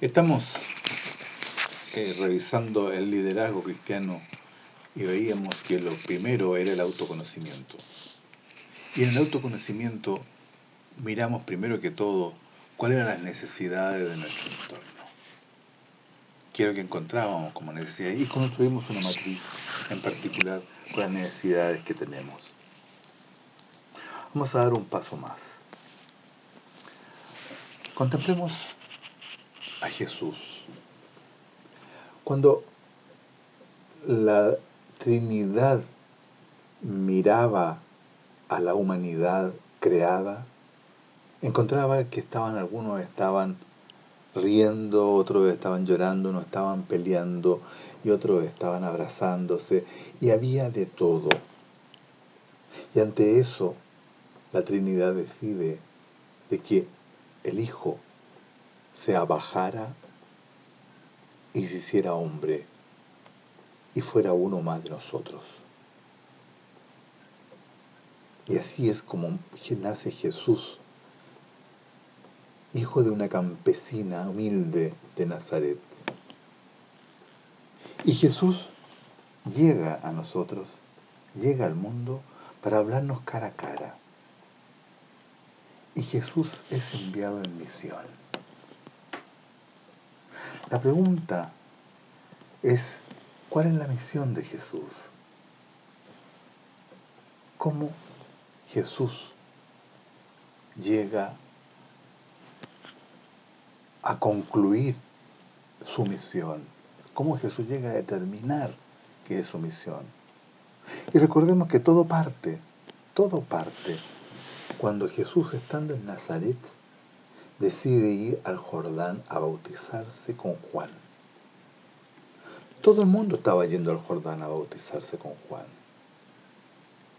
Estamos revisando el liderazgo cristiano y veíamos que lo primero era el autoconocimiento. Y en el autoconocimiento miramos primero que todo cuáles eran las necesidades de nuestro entorno. ¿Qué es lo que encontrábamos como necesidades? Y construimos una matriz en particular con las necesidades que tenemos. Vamos a dar un paso más. Contemplemos a Jesús. Cuando la Trinidad miraba a la humanidad creada, encontraba que algunos estaban riendo, otros estaban llorando, unos estaban peleando y otros estaban abrazándose, y había de todo. Y ante eso, la Trinidad decide de que el Hijo se abajara y se hiciera hombre y fuera uno más de nosotros. Y así es como nace Jesús, hijo de una campesina humilde de Nazaret. Y Jesús llega a nosotros, llega al mundo para hablarnos cara a cara. Y Jesús es enviado en misión. La pregunta es, ¿cuál es la misión de Jesús? ¿Cómo Jesús llega a concluir su misión? ¿Cómo Jesús llega a determinar qué es su misión? Y recordemos que todo parte cuando Jesús, estando en Nazaret, decide ir al Jordán a bautizarse con Juan. Todo el mundo estaba yendo al Jordán a bautizarse con Juan.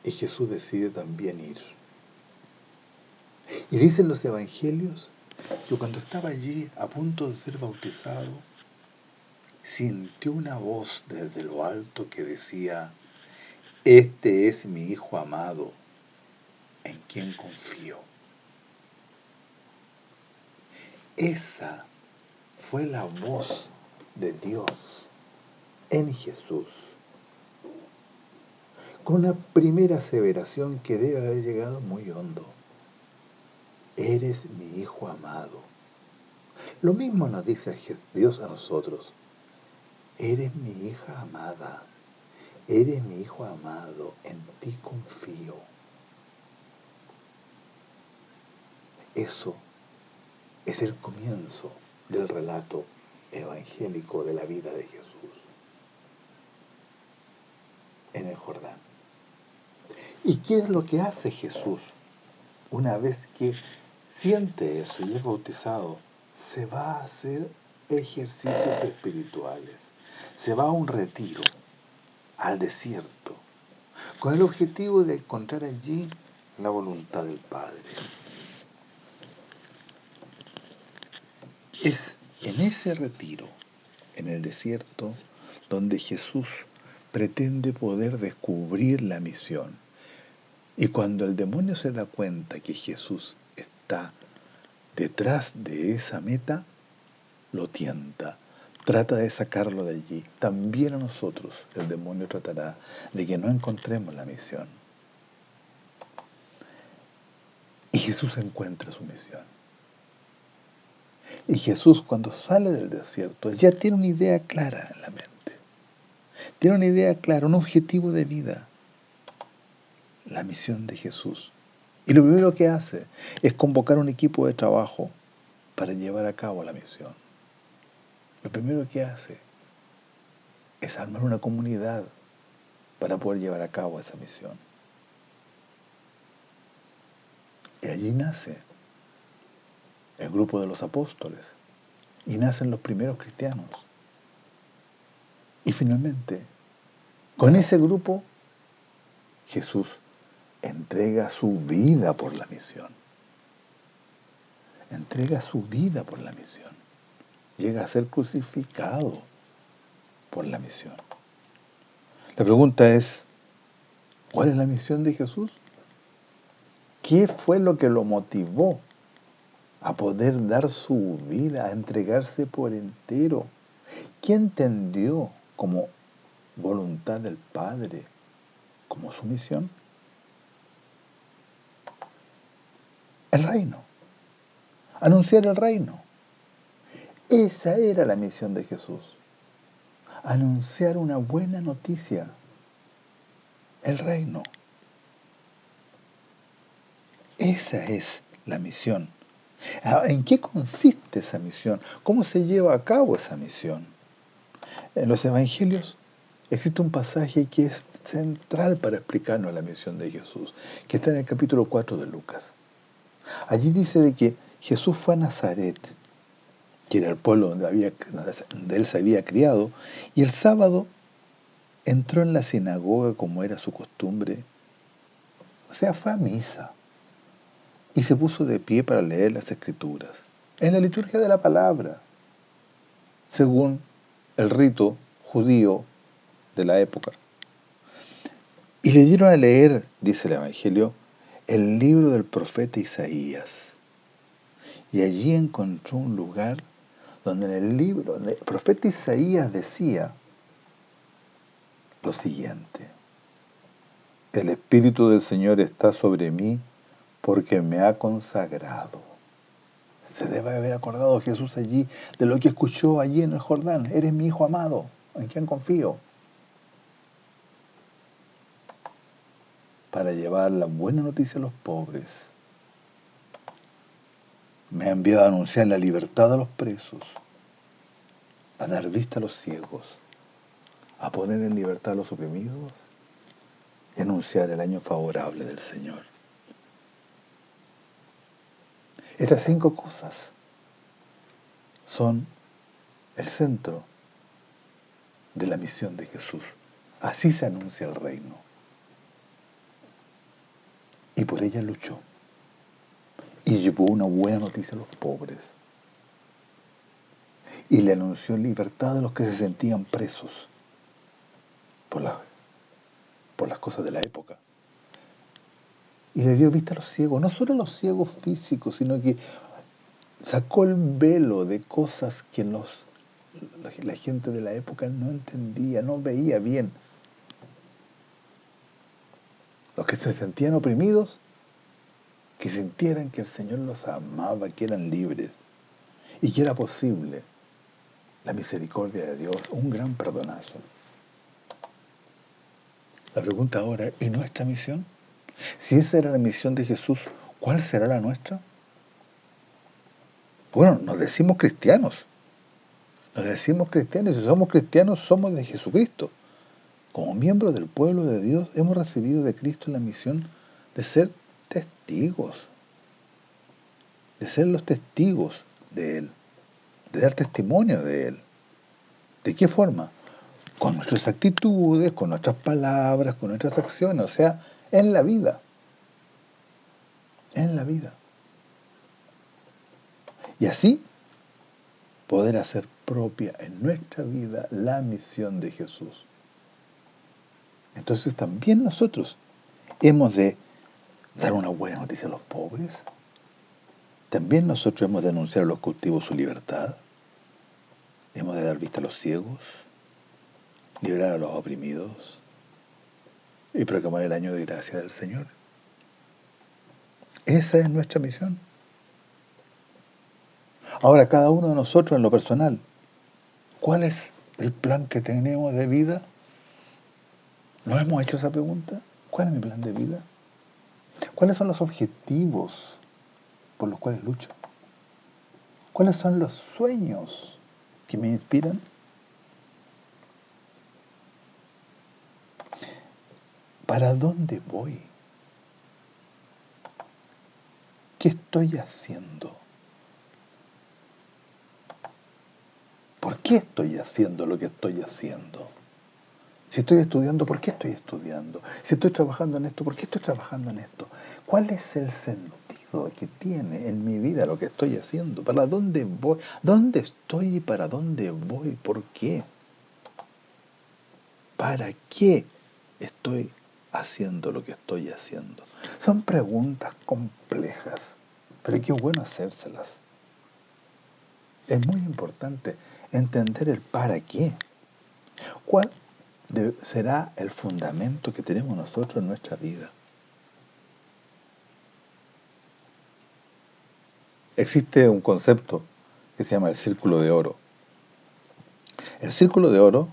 Y Jesús decide también ir. Y dicen los evangelios que cuando estaba allí a punto de ser bautizado, sintió una voz desde lo alto que decía: "Este es mi Hijo amado, en quien confío". Esa fue la voz de Dios en Jesús, con una primera aseveración que debe haber llegado muy hondo: eres mi Hijo amado. Lo mismo nos dice Dios a nosotros: eres mi hija amada, eres mi Hijo amado, en ti confío. Eso es el comienzo del relato evangélico de la vida de Jesús en el Jordán. ¿Y qué es lo que hace Jesús? Una vez que siente eso y es bautizado, se va a hacer ejercicios espirituales, se va a un retiro, al desierto, con el objetivo de encontrar allí la voluntad del Padre. Es en ese retiro, en el desierto, donde Jesús pretende poder descubrir la misión. Y cuando el demonio se da cuenta que Jesús está detrás de esa meta, lo tienta, trata de sacarlo de allí. También a nosotros el demonio tratará de que no encontremos la misión. Y Jesús encuentra su misión. Y Jesús, cuando sale del desierto, ya tiene una idea clara en la mente. Tiene una idea clara, un objetivo de vida. La misión de Jesús. Y lo primero que hace es convocar un equipo de trabajo para llevar a cabo la misión. Lo primero que hace es armar una comunidad para poder llevar a cabo esa misión. Y allí nace el grupo de los apóstoles. Y nacen los primeros cristianos. Y finalmente, con ese grupo, Jesús entrega su vida por la misión. Entrega su vida por la misión. Llega a ser crucificado por la misión. La pregunta es, ¿cuál es la misión de Jesús? ¿Qué fue lo que lo motivó a poder dar su vida, a entregarse por entero. ¿Qué entendió como voluntad del Padre, como su misión? El reino, anunciar el reino. Esa era la misión de Jesús, anunciar una buena noticia, el reino. Esa es la misión. ¿En qué consiste esa misión? ¿Cómo se lleva a cabo esa misión? En los evangelios existe un pasaje que es central para explicarnos la misión de Jesús, que está en el capítulo 4 de Lucas. Allí dice de que Jesús fue a Nazaret, que era el pueblo donde él se había criado, y el sábado entró en la sinagoga como era su costumbre, o sea, fue a misa, y se puso de pie para leer las Escrituras, en la liturgia de la palabra, según el rito judío de la época. Y le dieron a leer, dice el Evangelio, el libro del profeta Isaías. Y allí encontró un lugar donde en el libro del profeta Isaías decía lo siguiente: el Espíritu del Señor está sobre mí porque me ha consagrado. Se debe haber acordado Jesús allí de lo que escuchó allí en el Jordán. Eres mi Hijo amado, en quien confío. Para llevar la buena noticia a los pobres. Me ha enviado a anunciar la libertad a los presos, a dar vista a los ciegos, a poner en libertad a los oprimidos y anunciar el año favorable del Señor. Estas 5 cosas son el centro de la misión de Jesús. Así se anuncia el reino. Y por ella luchó. Y llevó una buena noticia a los pobres. Y le anunció libertad a los que se sentían presos por las cosas de la época. Y le dio vista a los ciegos, no solo a los ciegos físicos, sino que sacó el velo de cosas que la gente de la época no entendía, no veía bien. Los que se sentían oprimidos, que sintieran que el Señor los amaba, que eran libres y que era posible la misericordia de Dios, un gran perdonazo. La pregunta ahora, ¿y nuestra misión? Si esa era la misión de Jesús, ¿cuál será la nuestra? Bueno, nos decimos cristianos. Nos decimos cristianos, y si somos cristianos, somos de Jesucristo. Como miembros del pueblo de Dios, hemos recibido de Cristo la misión de ser testigos, de ser los testigos de Él, de dar testimonio de Él. ¿De qué forma? Con nuestras actitudes, con nuestras palabras, con nuestras acciones, o sea, en la vida. En la vida. Y así poder hacer propia en nuestra vida la misión de Jesús. Entonces también nosotros hemos de dar una buena noticia a los pobres. También nosotros hemos de anunciar a los cautivos su libertad. Hemos de dar vista a los ciegos, liberar a los oprimidos y proclamar el año de gracia del Señor. Esa es nuestra misión. Ahora, cada uno de nosotros en lo personal, ¿cuál es el plan que tenemos de vida? ¿Nos hemos hecho esa pregunta? ¿Cuál es mi plan de vida? ¿Cuáles son los objetivos por los cuales lucho? ¿Cuáles son los sueños que me inspiran? ¿Para dónde voy? ¿Qué estoy haciendo? ¿Por qué estoy haciendo lo que estoy haciendo? Si estoy estudiando, ¿por qué estoy estudiando? Si estoy trabajando en esto, ¿por qué estoy trabajando en esto? ¿Cuál es el sentido que tiene en mi vida lo que estoy haciendo? ¿Para dónde voy? ¿Dónde estoy y para dónde voy? ¿Por qué? ¿Para qué estoy haciendo lo que estoy haciendo? Son preguntas complejas, pero qué bueno hacérselas. Es muy importante entender el para qué. ¿Cuál será el fundamento que tenemos nosotros en nuestra vida? Existe un concepto que se llama el círculo de oro. El círculo de oro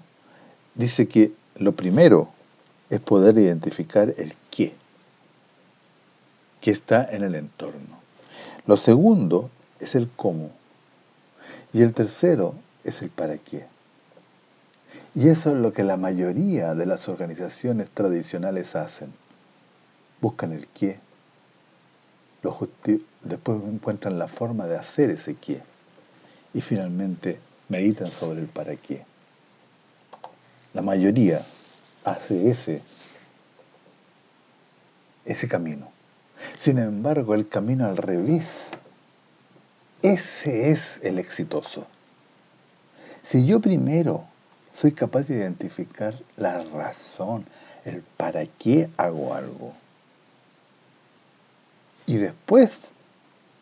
dice que lo primero es poder identificar el qué, que está en el entorno. Lo segundo es el cómo. Y el tercero es el para qué. Y eso es lo que la mayoría de las organizaciones tradicionales hacen. Buscan el qué, después encuentran la forma de hacer ese qué. Y finalmente meditan sobre el para qué. La mayoría hace ese camino. Sin embargo, el camino al revés, ese es el exitoso. Si yo primero soy capaz de identificar la razón, el para qué hago algo, y después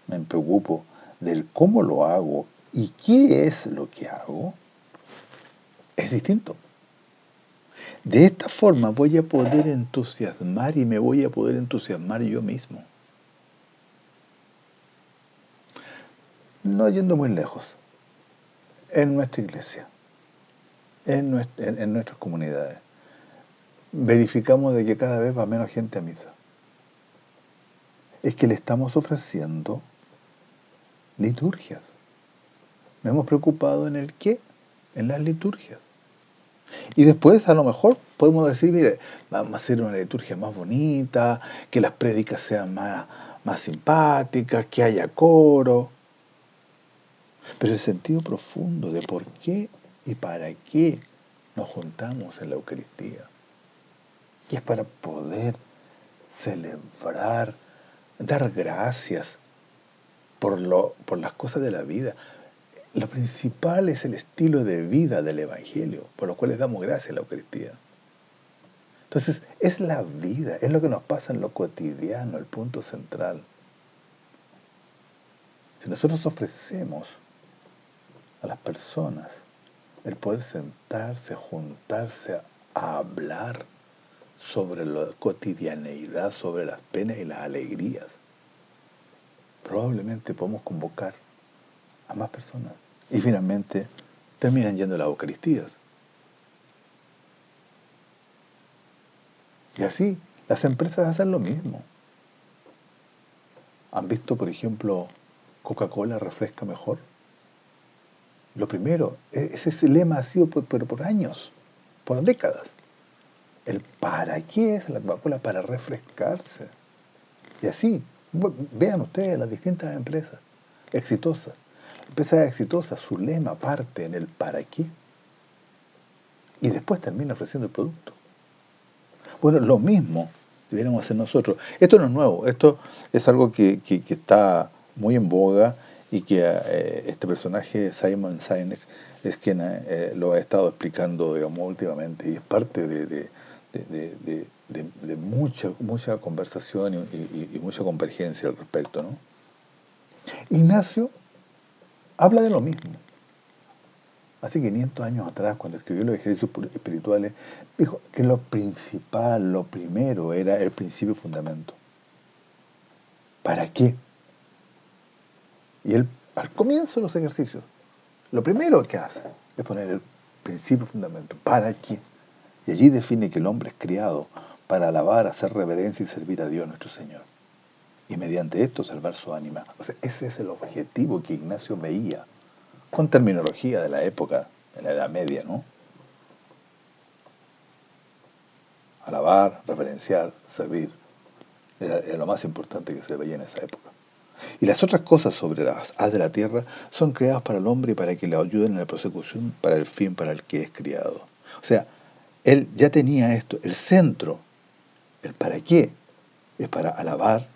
me preocupo del cómo lo hago y qué es lo que hago, es distinto. De esta forma voy a poder entusiasmar y me voy a poder entusiasmar yo mismo. No yendo muy lejos, en nuestra iglesia, en nuestras comunidades, verificamos de que cada vez va menos gente a misa. Es que le estamos ofreciendo liturgias. Nos hemos preocupado en el qué, en las liturgias. Y después a lo mejor podemos decir, mire, vamos a hacer una liturgia más bonita, que las prédicas sean más simpáticas, que haya coro. Pero el sentido profundo de por qué y para qué nos juntamos en la Eucaristía, y es para poder celebrar, dar gracias por las cosas de la vida. Lo principal es el estilo de vida del Evangelio, por lo cual les damos gracias a la Eucaristía. Entonces, es la vida, es lo que nos pasa en lo cotidiano, el punto central. Si nosotros ofrecemos a las personas el poder sentarse, juntarse a hablar sobre la cotidianeidad, sobre las penas y las alegrías, probablemente podemos convocar a más personas. Y finalmente terminan yendo a las Eucaristías. Y así, las empresas hacen lo mismo. ¿Han visto, por ejemplo, Coca-Cola refresca mejor? Lo primero, ese lema ha sido por años, por décadas. El para qué es la Coca-Cola, para refrescarse. Y así, vean ustedes las distintas empresas exitosas. Empresas exitosas, su lema parte en el para qué y después termina ofreciendo el producto. Bueno, lo mismo deberíamos hacer nosotros. Esto no es nuevo, esto es algo que está muy en boga y que este personaje, Simon Sinek, es quien lo ha estado explicando, digamos, últimamente, y es parte de mucha conversación y mucha convergencia al respecto, ¿no? Ignacio habla de lo mismo. Hace 500 años atrás, cuando escribió los ejercicios espirituales, dijo que lo principal, lo primero, era el principio y fundamento. ¿Para qué? Y él, al comienzo de los ejercicios, lo primero que hace es poner el principio y fundamento. ¿Para qué? Y allí define que el hombre es criado para alabar, hacer reverencia y servir a Dios nuestro Señor. Y mediante esto salvar su ánima. O sea, ese es el objetivo que Ignacio veía, con terminología de la época, de la Edad Media, ¿no? Alabar, reverenciar, servir, era lo más importante que se veía en esa época. Y las otras cosas sobre las haz de la tierra son creadas para el hombre y para que le ayuden en la persecución para el fin para el que es criado. O sea, él ya tenía esto, el centro, el para qué, es para alabar,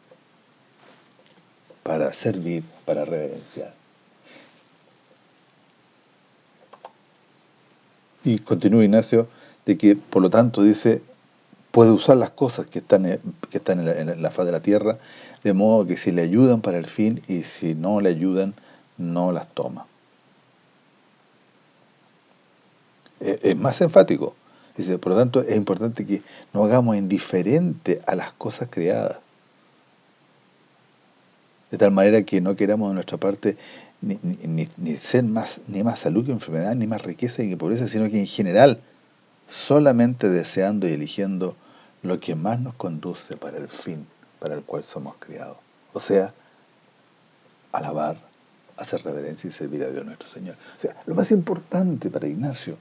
para servir, para reverenciar. Y continúa Ignacio de que, por lo tanto, dice, Puede usar las cosas que están en la faz de la tierra, de modo que si le ayudan para el fin y si no le ayudan, no las toma. Es más enfático. Dice, por lo tanto, es importante que no hagamos indiferente a las cosas creadas, de tal manera que no queramos de nuestra parte ni ser más, ni más salud que enfermedad, ni más riqueza que pobreza, sino que en general, solamente deseando y eligiendo lo que más nos conduce para el fin para el cual somos criados. O sea, alabar, hacer reverencia y servir a Dios nuestro Señor. O sea, lo más importante para Ignacio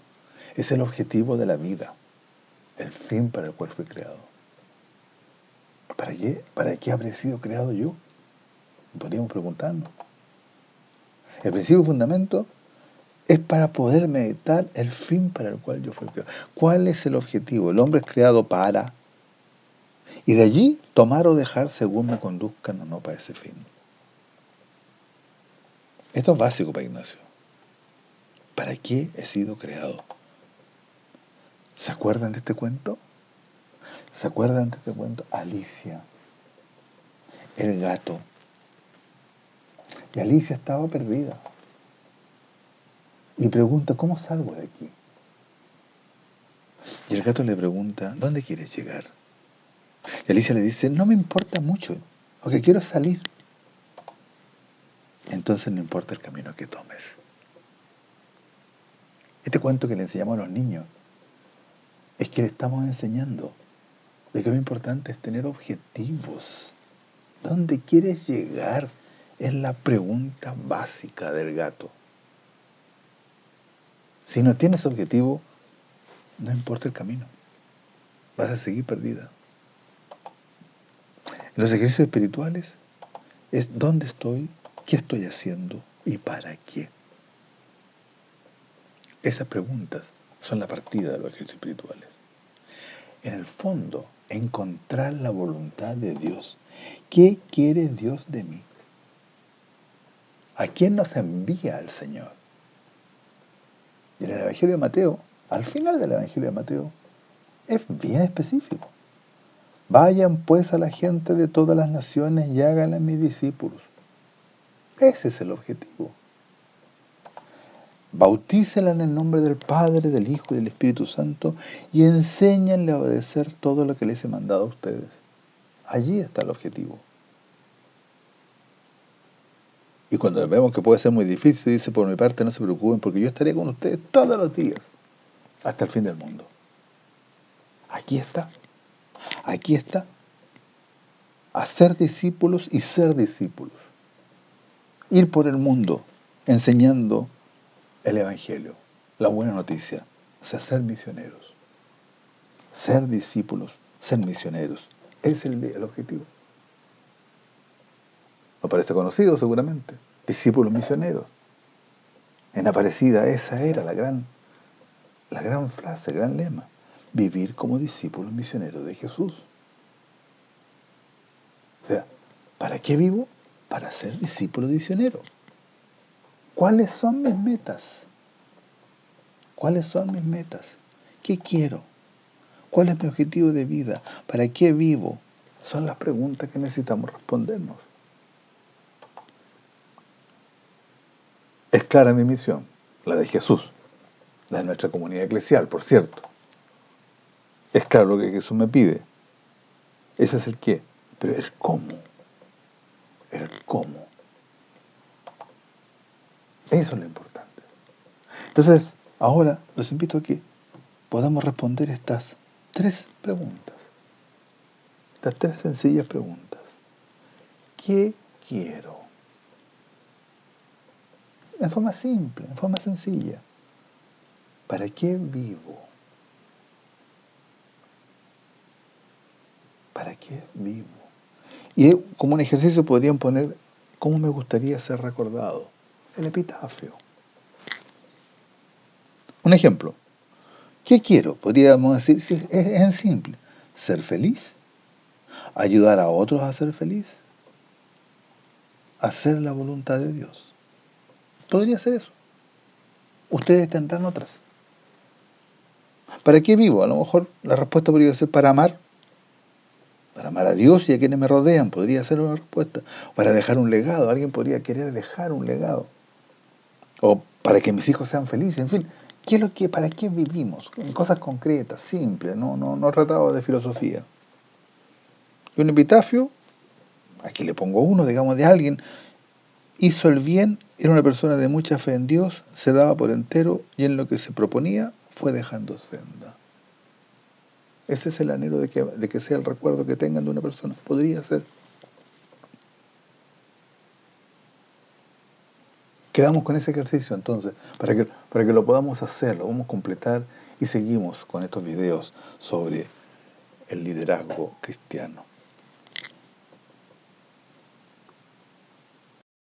es el objetivo de la vida, el fin para el cual fui creado. ¿Para qué? ¿Para qué habré sido creado yo? Podríamos preguntarnos. El principio y fundamento es para poder meditar el fin para el cual yo fui creado. ¿Cuál es el objetivo? El hombre es creado para, y de allí tomar o dejar según me conduzcan o no para ese fin. Esto es básico para Ignacio. ¿Para qué he sido creado? ¿Se acuerdan de este cuento? ¿Se acuerdan de este cuento? Alicia, el gato. Y Alicia estaba perdida. Y pregunta, ¿cómo salgo de aquí? Y el gato le pregunta, ¿dónde quieres llegar? Y Alicia le dice, no me importa mucho, lo que quiero es salir. Entonces no importa el camino que tomes. Este cuento que le enseñamos a los niños es que le estamos enseñando de que lo importante es tener objetivos. ¿Dónde quieres llegar? Es la pregunta básica del gato. Si no tienes objetivo, no importa el camino. Vas a seguir perdida. En los ejercicios espirituales es dónde estoy, qué estoy haciendo y para qué. Esas preguntas son la partida de los ejercicios espirituales. En el fondo, encontrar la voluntad de Dios. ¿Qué quiere Dios de mí? ¿A quién nos envía el Señor? Y en el Evangelio de Mateo, al final del Evangelio de Mateo, es bien específico. Vayan pues a la gente de todas las naciones y háganla mis discípulos. Ese es el objetivo. Bautícenla en el nombre del Padre, del Hijo y del Espíritu Santo y enséñenle a obedecer todo lo que les he mandado a ustedes. Allí está el objetivo. Y cuando vemos que puede ser muy difícil, dice, por mi parte no se preocupen porque yo estaré con ustedes todos los días, hasta el fin del mundo. Aquí está. Aquí está. Hacer discípulos y ser discípulos. Ir por el mundo enseñando el Evangelio, la buena noticia. O sea, ser misioneros. Ser discípulos, ser misioneros. Es el objetivo. ¿No parece conocido seguramente? Discípulos misioneros. En Aparecida esa era la gran frase, el gran lema. Vivir como discípulos misioneros de Jesús. O sea, ¿para qué vivo? Para ser discípulo misionero. ¿Cuáles son mis metas? ¿Cuáles son mis metas? ¿Qué quiero? ¿Cuál es mi objetivo de vida? ¿Para qué vivo? Son las preguntas que necesitamos respondernos. Es clara mi misión, la de Jesús, la de nuestra comunidad eclesial, por cierto. Es claro lo que Jesús me pide. Ese es el qué, pero el cómo. El cómo. Eso es lo importante. Entonces, ahora los invito a que podamos responder estas tres preguntas. Estas tres sencillas preguntas. ¿Qué quiero? En forma simple, en forma sencilla. ¿Para qué vivo? ¿Para qué vivo? Y como un ejercicio podrían poner cómo me gustaría ser recordado. El epitafio. Un ejemplo. ¿Qué quiero? Podríamos decir, sí, es simple. Ser feliz. Ayudar a otros a ser feliz. Hacer la voluntad de Dios. Podría ser eso. Ustedes tendrán otras. ¿Para qué vivo? A lo mejor la respuesta podría ser para amar a Dios y a quienes me rodean, podría ser una respuesta. Para dejar un legado, alguien podría querer dejar un legado. O para que mis hijos sean felices, en fin. ¿Para qué vivimos? Cosas concretas, simples, no tratado de filosofía. Y un epitafio, aquí le pongo uno, digamos, de alguien, hizo el bien, era una persona de mucha fe en Dios, se daba por entero y en lo que se proponía fue dejando senda. Ese es el anhelo de que sea el recuerdo que tengan de una persona. Podría ser. Quedamos con ese ejercicio entonces, para que lo podamos hacer, lo vamos a completar y seguimos con estos videos sobre el liderazgo cristiano.